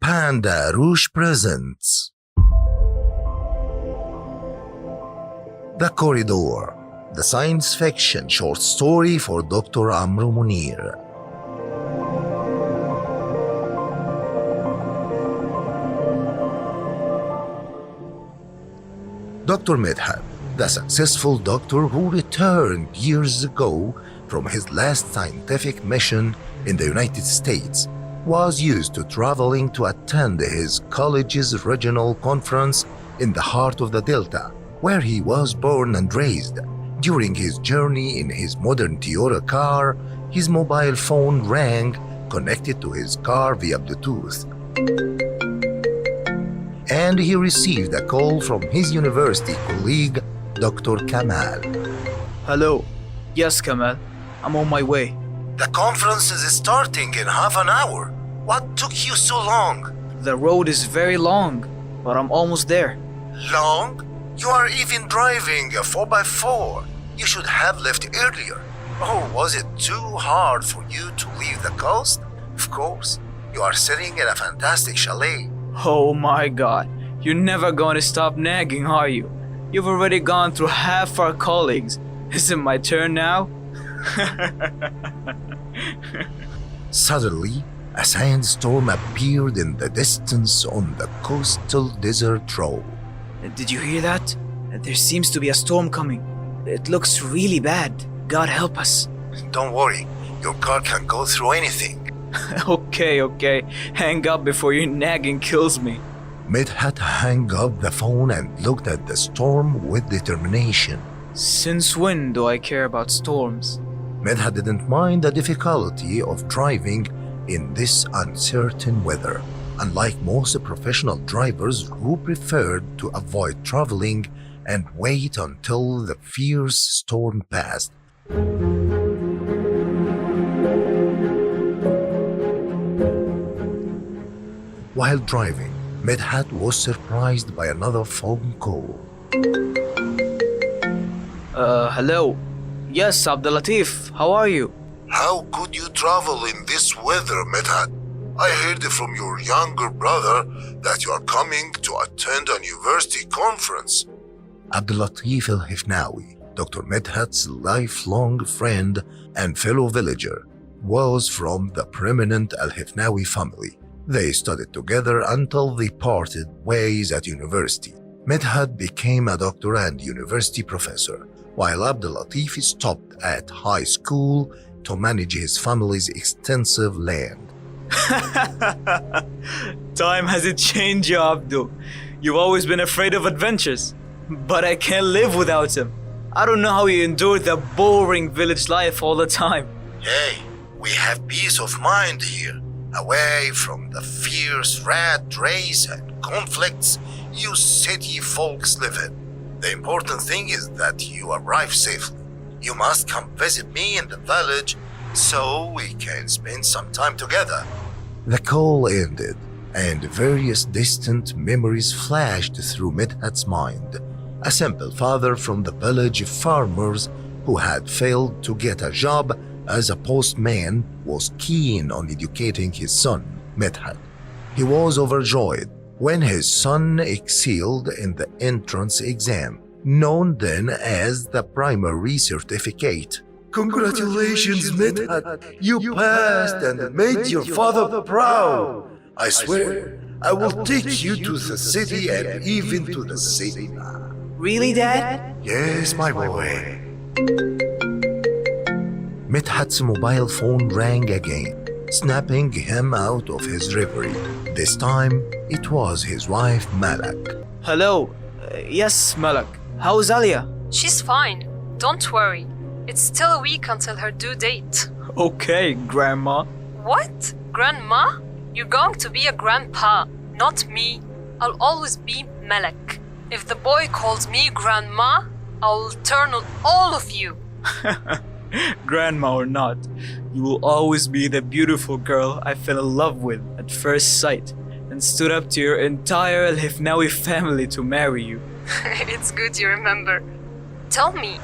Pandarosh presents The Corridor, the science fiction short story for Dr. Amr Mounir. Dr. Midhat, the successful doctor who returned years ago from his last scientific mission in the United States, was used to traveling to attend his college's regional conference in the heart of the Delta, where he was born and raised. During his journey in his modern Toyota car, his mobile phone rang, connected to his car via Bluetooth. And he received a call from his university colleague, Dr. Kamal. Hello. Yes, Kamal. I'm on my way. The conference is starting in half an hour. What took you so long? The road is very long, but I'm almost there. Long? You are even driving a 4x4. You should have left earlier. Or was it too hard for you to leave the coast? Of course, you are sitting in a fantastic chalet. Oh my god. You're never going to stop nagging, are you? You've already gone through half our colleagues. Is it my turn now? Suddenly, a sandstorm appeared in the distance on the coastal desert road. Did you hear that? There seems to be a storm coming. It looks really bad. God help us. Don't worry, your car can go through anything. Okay. Hang up before your nagging kills me. Midhat hung up the phone and looked at the storm with determination. Since when do I care about storms? Midhat didn't mind the difficulty of driving in this uncertain weather, unlike most professional drivers who preferred to avoid traveling and wait until the fierce storm passed. While driving, Midhat was surprised by another phone call. Hello. Yes, Abdulatif, how are you? How could you travel in this weather, Midhat? I heard from your younger brother that you are coming to attend a university conference. Abdulatif al-Hifnawi, Dr. Midhat's lifelong friend and fellow villager, was from the prominent al-Hifnawi family. They studied together until they parted ways at university. Midhat became a doctor and university professor, while Abdulatif stopped at high school to manage his family's extensive land. Time hasn't changed you, Abdul. You've always been afraid of adventures, but I can't live without them. I don't know how you endure the boring village life all the time. Hey, we have peace of mind here, away from the fierce rat race and conflicts you city folks live in. The important thing is that you arrive safely. You must come visit me in the village so we can spend some time together. The call ended, and various distant memories flashed through Midhat's mind. A simple father from the village of farmers who had failed to get a job as a postman was keen on educating his son, Midhat. He was overjoyed when his son excelled in the entrance exam, known then as the primary certificate. Congratulations, Midhat! You passed and made your father proud! I swear, I will take you to the city and even to the cinema. Really, Dad? Yes, my boy. Midhat's mobile phone rang again, snapping him out of his reverie. This time, it was his wife, Malak. Hello. Yes, Malak. How's Alia? She's fine. Don't worry. It's still a week until her due date. Okay, Grandma. What? Grandma? You're going to be a grandpa, not me. I'll always be Malak. If the boy calls me Grandma, I'll turn on all of you. Grandma or not, you will always be the beautiful girl I fell in love with at first sight and stood up to your entire al-Hifnawi family to marry you. It's good you remember. Tell me,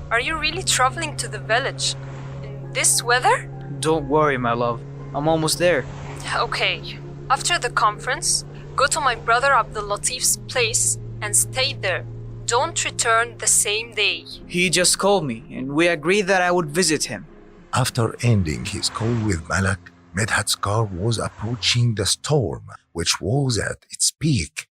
are you really traveling to the village in this weather? Don't worry, my love. I'm almost there. Okay, After the conference, go to my brother Abdul Latif's place and stay there. Don't return the same day. He just called me and we agreed that I would visit him. After ending his call with Malak, Medhat's car was approaching the storm, which was at its peak.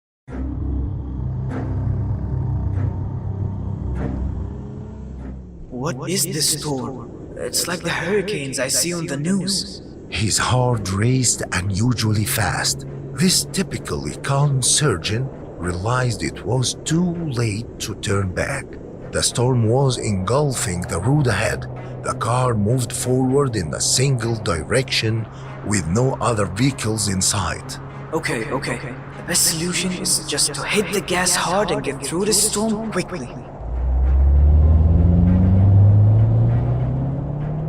What is this storm? It's like the hurricanes I see on the news. His heart raced unusually fast. This typically calm surgeon realized it was too late to turn back. The storm was engulfing the road ahead. The car moved forward in a single direction with no other vehicles in sight. Okay. The best solution is just to hit the gas hard and get through the storm quickly.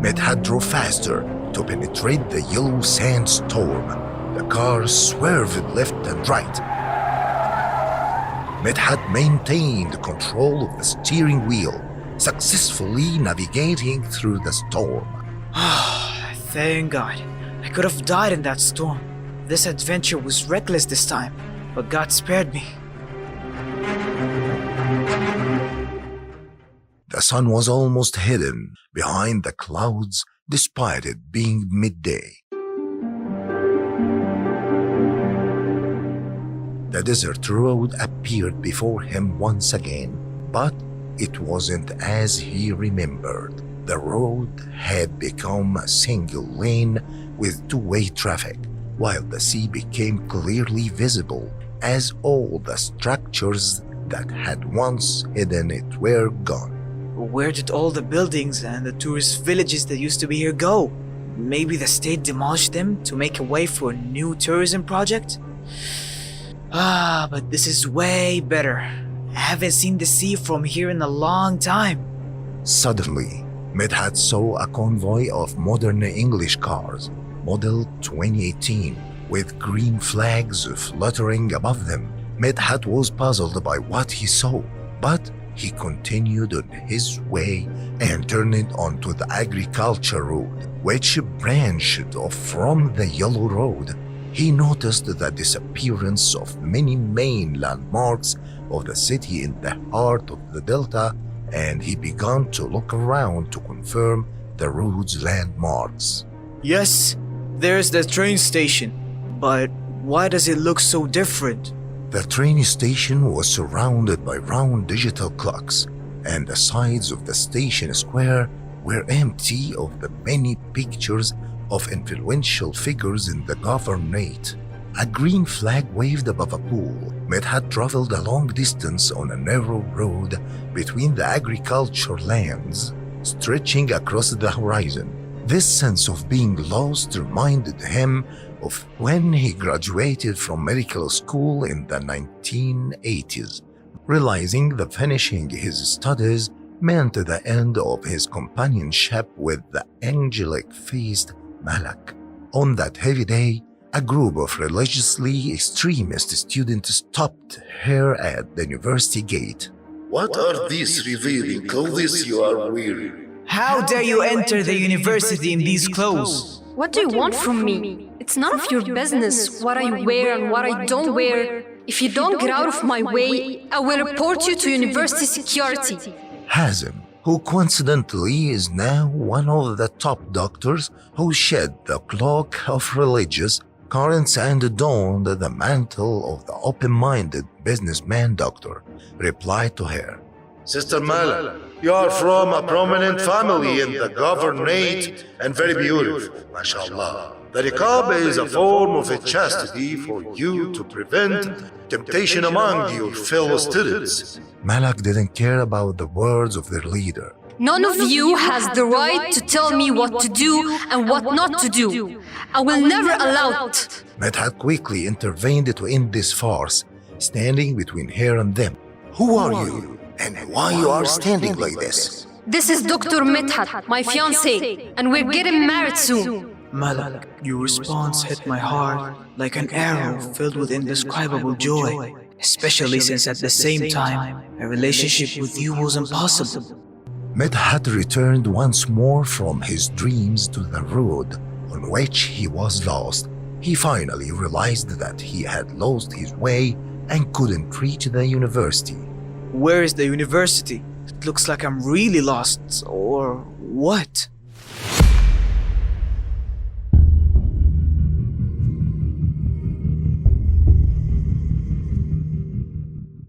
Medhat drove faster to penetrate the yellow sandstorm. The car swerved left and right. Medhat maintained control of the steering wheel, successfully navigating through the storm. Thank God. I could have died in that storm. This adventure was reckless this time, but God spared me. The sun was almost hidden behind the clouds despite it being midday. The desert road appeared before him once again, but it wasn't as he remembered. The road had become a single lane with two-way traffic, while the sea became clearly visible as all the structures that had once hidden it were gone. Where did all the buildings and the tourist villages that used to be here go? Maybe the state demolished them to make a way for a new tourism project? But this is way better. I haven't seen the sea from here in a long time. Suddenly, Medhat saw a convoy of modern English cars, model 2018, with green flags fluttering above them. Medhat was puzzled by what he saw, but he continued on his way and turned onto the agriculture road, which branched off from the yellow road. He noticed the disappearance of many main landmarks of the city in the heart of the delta, and he began to look around to confirm the road's landmarks. Yes, there's the train station, but why does it look so different? The train station was surrounded by round digital clocks, and the sides of the station square were empty of the many pictures of influential figures in the governorate. A green flag waved above a pool. Medhat traveled a long distance on a narrow road between the agriculture lands, stretching across the horizon. This sense of being lost reminded him of when he graduated from medical school in the 1980s, realizing that finishing his studies meant the end of his companionship with the angelic-faced Malak. On that heavy day, a group of religiously extremist students stopped her at the university gate. What are these revealing clothes you are wearing? How dare you enter the university in these clothes? What do you want from me? It's none of your business what I wear and what I don't wear. If you don't get out of my way, I will report you to university security. Hazem, who coincidentally is now one of the top doctors who shed the cloak of religious currents and donned the mantle of the open-minded businessman doctor, replied to her. Sister Mala, you are from a prominent family in the governorate and very beautiful, mashallah. The niqab is a form of chastity for you to prevent temptation among your fellow students. Malak didn't care about the words of their leader. None of you has the right to tell me what to do and what not to do. I will never allow it. Medhat quickly intervened to end this farce, standing between her and them. Who are you? And why you are standing like this? This is Dr. Medhat, my fiancé, and we're getting married soon. Malak, your response hit my heart like an arrow filled with indescribable joy, especially since at the same time, a relationship with you was impossible. Medhat returned once more from his dreams to the road on which he was lost. He finally realized that he had lost his way and couldn't reach the university. Where is the university? It looks like I'm really lost, or what?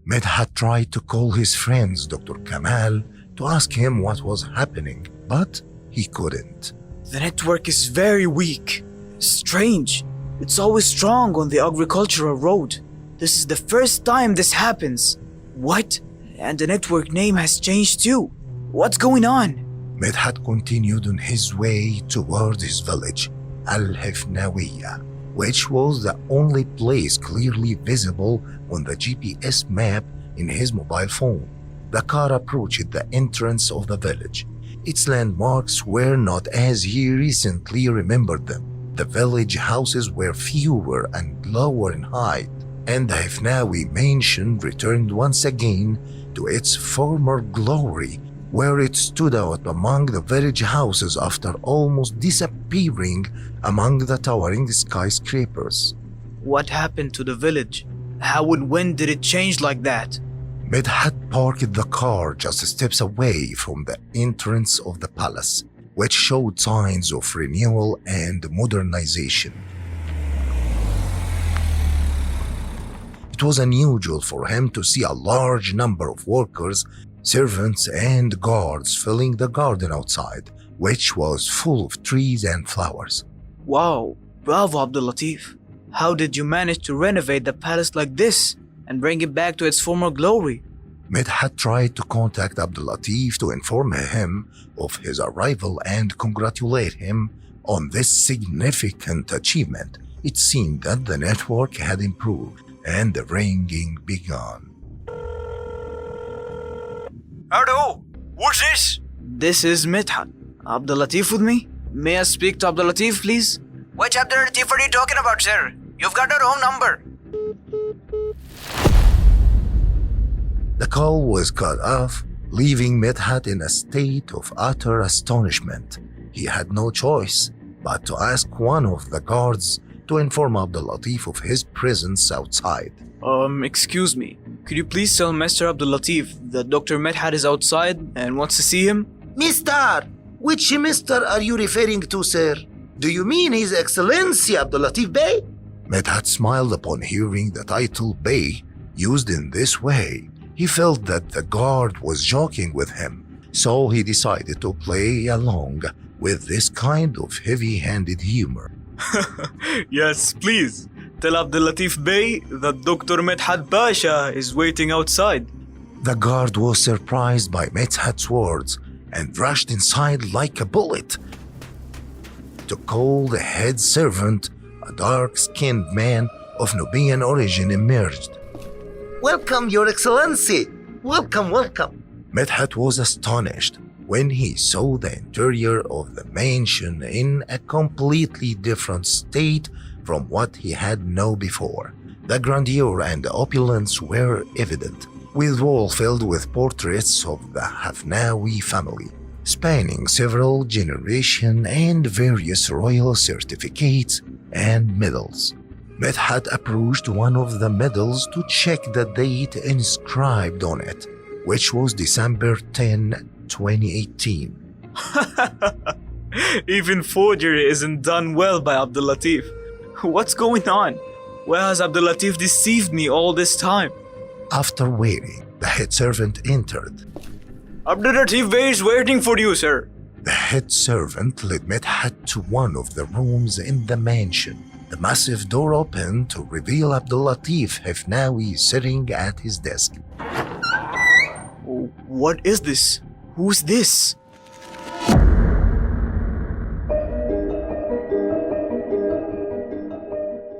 Medhat tried to call his friends Dr. Kamal to ask him what was happening, but he couldn't. The network is very weak. Strange. It's always strong on the agricultural road. This is the first time this happens. What? And the network name has changed too. What's going on? Medhat continued on his way towards his village, Al-Hifnawiya, which was the only place clearly visible on the GPS map in his mobile phone. The car approached the entrance of the village. Its landmarks were not as he recently remembered them. The village houses were fewer and lower in height, and the Hifnawi mansion returned once again to its former glory, where it stood out among the village houses after almost disappearing among the towering skyscrapers. What happened to the village? How and when did it change like that? Medhat parked the car just steps away from the entrance of the palace, which showed signs of renewal and modernization. It was unusual for him to see a large number of workers, servants, and guards filling the garden outside, which was full of trees and flowers. Wow, bravo Abdul Latif. How did you manage to renovate the palace like this and bring it back to its former glory? Medhat tried to contact Abdul Latif to inform him of his arrival and congratulate him on this significant achievement. It seemed that the network had improved and the ringing began. Hello, who's this? This is Medhat. Abdul Latif with me? May I speak to Abdul Latif, please? Which Abdul Latif are you talking about, sir? You've got the wrong number. The call was cut off, leaving Medhat in a state of utter astonishment. He had no choice but to ask one of the guards to inform Abdul Latif of his presence outside. Excuse me. Could you please tell Mr. Abdul Latif that Dr. Medhat is outside and wants to see him? Mister! Which mister are you referring to, sir? Do you mean His Excellency Abdul Latif Bey? Medhat smiled upon hearing the title Bey used in this way. He felt that the guard was joking with him, so he decided to play along with this kind of heavy-handed humor. Yes, please. Tell Abdul Latif Bey that Dr. Medhat Pasha is waiting outside. The guard was surprised by Medhat's words and rushed inside like a bullet. To call the head servant, a dark-skinned man of Nubian origin emerged. Welcome, Your Excellency! Welcome, welcome! Medhat was astonished when he saw the interior of the mansion in a completely different state from what he had known before. The grandeur and opulence were evident, with walls filled with portraits of the Hafnawi family, spanning several generations and various royal certificates and medals. Medhat approached one of the medals to check the date inscribed on it, which was December 10, 2018. Even forgery isn't done well by Abdul Latif. What's going on? Why has Abdul Latif deceived me all this time? After waiting, the head servant entered. Abdul Latif Bey is waiting for you, sir. The head servant led Medhat to one of the rooms in the mansion. The massive door opened to reveal Abdul Latif Hifnawi sitting at his desk. What is this? Who's this?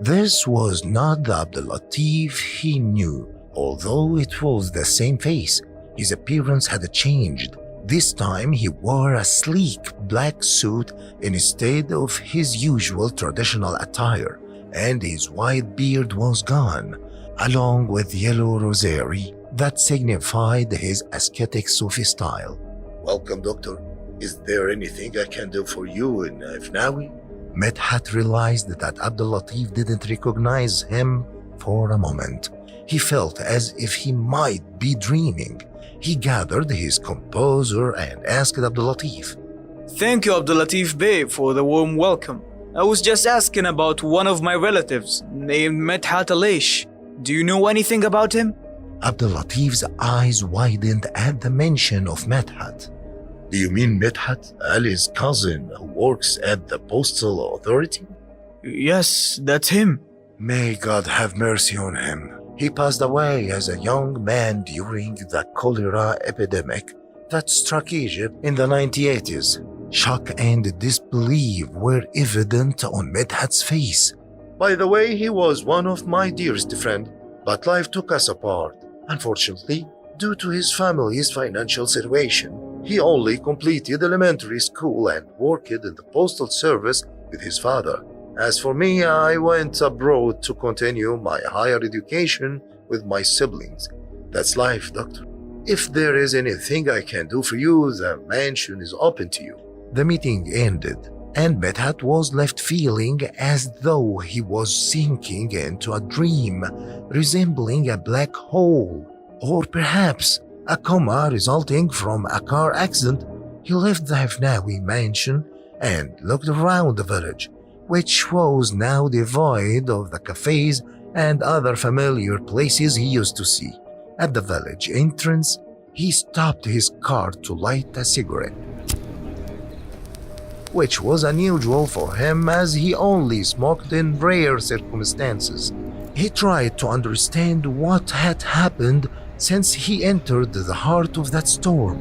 This was not the Abdul Latif he knew, although it was the same face. His appearance had changed. This time he wore a sleek black suit instead of his usual traditional attire, and his white beard was gone, along with yellow rosary that signified his ascetic Sufi style. Welcome, Doctor. Is there anything I can do for you in Hifnawi? Medhat realized that Abdul Latif didn't recognize him for a moment. He felt as if he might be dreaming. He gathered his composure and asked Abdul Latif, Thank you, Abdul Latif Bey, for the warm welcome. I was just asking about one of my relatives named Medhat Alish. Do you know anything about him? Abdul Latif's eyes widened at the mention of Medhat. Do you mean Medhat, Ali's cousin who works at the Postal Authority? Yes, that's him. May God have mercy on him. He passed away as a young man during the cholera epidemic that struck Egypt in the 1980s. Shock and disbelief were evident on Medhat's face. By the way, he was one of my dearest friends, but life took us apart. Unfortunately, due to his family's financial situation, he only completed elementary school and worked in the postal service with his father. As for me, I went abroad to continue my higher education with my siblings. That's life, doctor. If there is anything I can do for you, the mansion is open to you. The meeting ended, and Medhat was left feeling as though he was sinking into a dream resembling a black hole, or perhaps a coma resulting from a car accident. He left the Hifnawi mansion and looked around the village, which was now devoid of the cafes and other familiar places he used to see. At the village entrance, he stopped his car to light a cigarette, which was unusual for him as he only smoked in rare circumstances. He tried to understand what had happened since he entered the heart of that storm.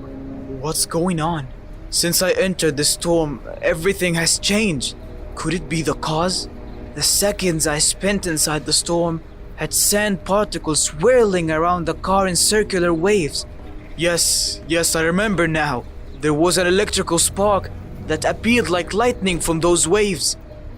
What's going on? Since I entered the storm, everything has changed. Could it be the cause? The seconds I spent inside the storm had sand particles swirling around the car in circular waves. Yes, I remember now. There was an electrical spark that appeared like lightning from those waves.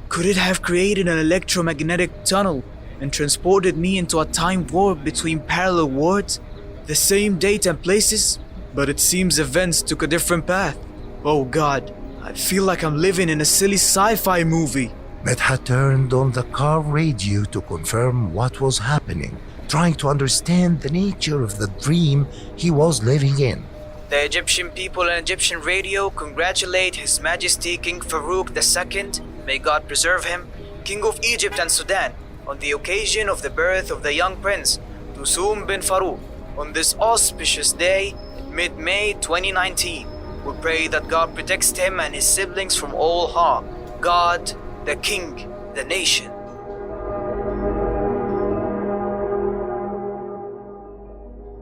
Could it have created an electromagnetic tunnel and transported me into a time warp between parallel worlds? The same date and places, but it seems events took a different path. Oh God, I feel like I'm living in a silly sci-fi movie. Medhat turned on the car radio to confirm what was happening, trying to understand the nature of the dream he was living in. The Egyptian people and Egyptian radio congratulate His Majesty King Farouk II, may God preserve him, King of Egypt and Sudan, on the occasion of the birth of the young prince, Dusum bin Farouk, on this auspicious day in mid-May 2019. We pray that God protects him and his siblings from all harm. God, the King, the nation.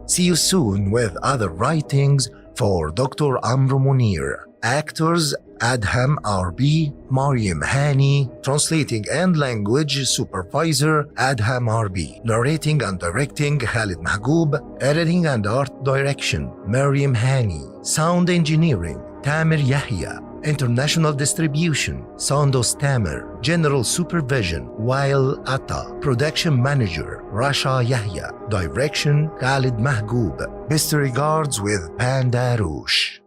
See you soon with other writings for Dr. Amr Mounir. Actors Adham RB, Mariam Hani. Translating and language supervisor Adham RB. Narrating and directing Khalid Mahgoub. Editing and art direction Mariam Hani. Sound engineering Tamer Yahya. International distribution Sandos Tamer. General supervision Wael Atta. Production manager Rasha Yahya. Direction Khalid Mahgoub. Best regards with Pandarosh.